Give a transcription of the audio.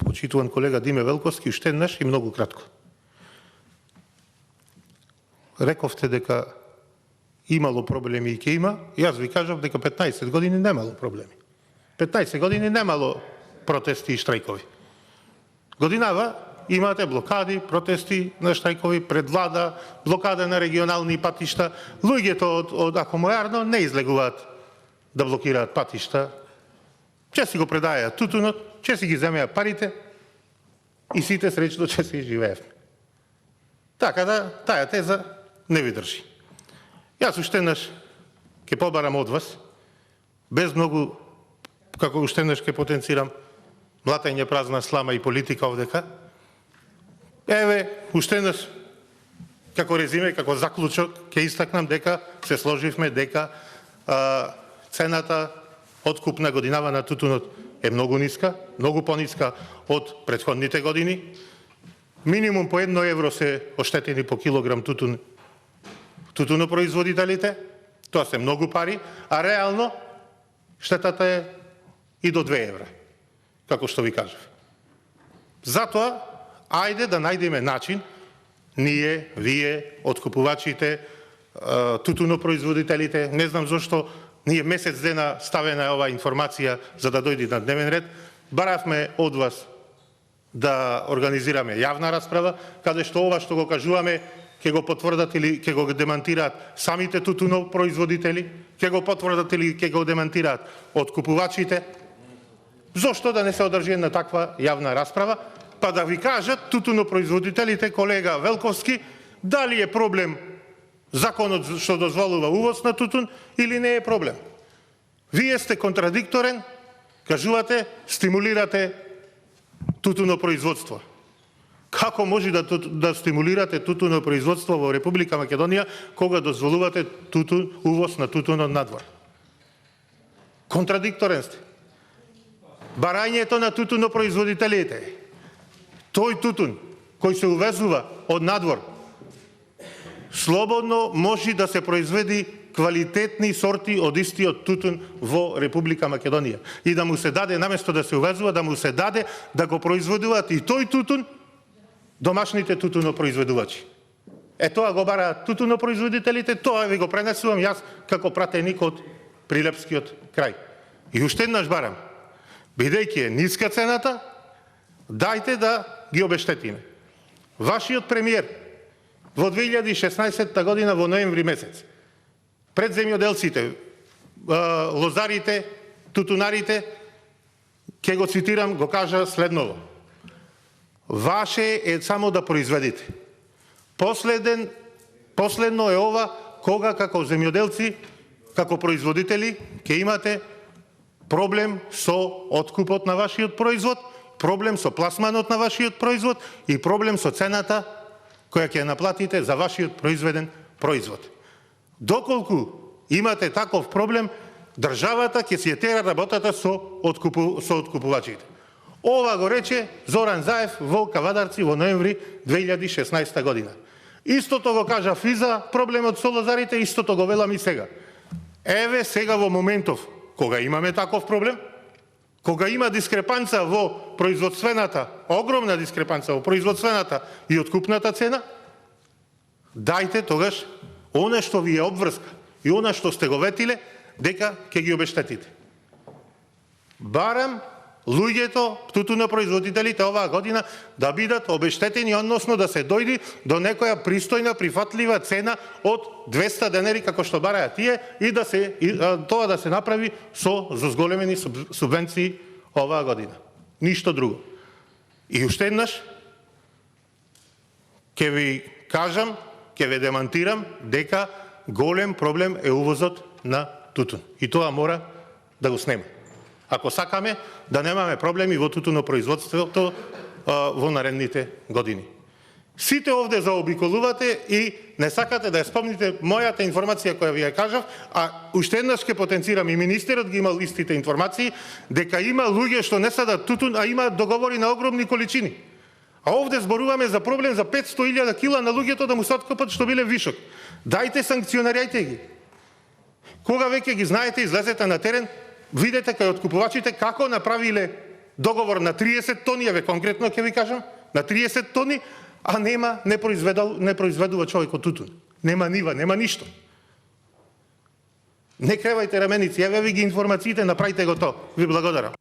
почитуван колега Диме Велковски, уште еднаш и многу кратко. Рековте дека имало проблеми и ќе има, и јас ви кажав дека 15 години немало проблеми. 15 години немало протести и штрајкови. Годинава имате блокади, протести на штрајкови пред влада, блокада на регионални патишта. Луѓето од Акомојарно не излегуваат да блокираат патишта. Че си го предајаат тутунот, че си ги земеа парите и сите среќно че си живеевме. Така да, таа теза не ви држи. Јас уште еднаш ќе побарам од вас, без многу, како уште еднаш ќе потенцирам, млатење празна слама и политика овдека. Еве, уште еднаш, како резиме, како заклучок, ќе истакнам дека се сложивме дека цената откупна годинава на тутунот е многу ниска, многу пониска од претходните години. Минимум по 1 евро се оштетени по килограм тутунопроизводителите, тоа се многу пари, а реално штетата е и до 2 евра, како што ви кажав. Затоа, ајде да најдеме начин, ние, вие, откупувачите, тутунопроизводителите, не знам зашто ние месец дена ставена оваа информација за да дојде на дневен ред, баравме од вас да организираме јавна расправа, каде што ова што го кажуваме, ќе го потврдат или ќе го демантираат самите тутунопроизводители, ќе го потврдат или ќе го демантираат откупувачите. Зошто да не се одржи на таква јавна расправа, па да ви кажат тутунопроизводителите, колега Велковски, дали е проблем законот што дозволува увоз на тутун или не е проблем. Вие сте контрадикторен, кажувате, стимулирате тутунопроизводство. Како може да стимулирате тутунопроизводство во Република Македонија кога дозволувате увоз на тутун од надвор? Контрадикторен сте. Барањето на тутунопроизводителите, тој тутун кој се увезува од надвор, слободно може да се произведи квалитетни сорти од истиот тутун во Република Македонија. И да му се даде, наместо да се увезува, да му се даде да го произведуваат и тој тутун домашните тутунопроизведувачи. Тоа го бараат тутунопроизводителите, тоа ви го пренесувам јас како пратеник од Прилепскиот крај. И уште еднаш барам, бидејќи е ниска цената, дајте да ги обештетиме. Вашиот премиер во 2016 година во ноември месец пред земјоделците, лозарите, тутунарите, ќе го цитирам, го кажа следново: ваше е само да произведите. Последно е ова кога како земјоделци, како производители ќе имате проблем со откупот на вашиот производ, проблем со пласманот на вашиот производ и проблем со цената која ќе наплатите за вашиот произведен производ. Доколку имате таков проблем, државата ќе си ја тера работата со откупувачите. Ова го рече Зоран Заев во Кавадарци во ноември 2016 година. Истото го кажа и за проблемот со лозарите, истото го велам и сега. Еве сега во моментов кога имаме таков проблем, кога има дискрепанца во производствената, огромна дискрепанца во производствената и откупната цена, дајте тогаш она што ви е обврска и она што сте го ветиле, дека ќе ги обештетите. Барам луѓето, тутунопроизводителите оваа година да бидат обештетени, односно да се дојди до некоја пристојна, прифатлива цена од 200 денари, како што бараат тие, и тоа да се направи со зголемени субвенции оваа година. Ништо друго. И уште еднаш ќе ви кажам, ќе ве демантирам дека голем проблем е увозот на тутун. И тоа мора да го снеме. Ако сакаме да немаме проблеми во тутунопроизводството во наредните години. Сите овде заобиколувате и не сакате да ја спомните мојата информација која ви ја кажав, а уште еднаш ќе потенцирам и министерот ги имал истите информации, дека има луѓе што не садат тутун, а имаат договори на огромни количини. А овде зборуваме за проблем за 500.000 кила на луѓето да му се откопат што биле вишок. Дајте санкционирајте ги. Кога веќе ги знаете, излезете на терен, видете кај откупувачите како направиле договор на 30 тони, еве конкретно ќе ви кажам, на 30 тони, а не произведува човек од тутун. Нема нива, нема ништо. Не кревајте раменици, еве ви ги информациите, направите го тоа. Ви благодарам.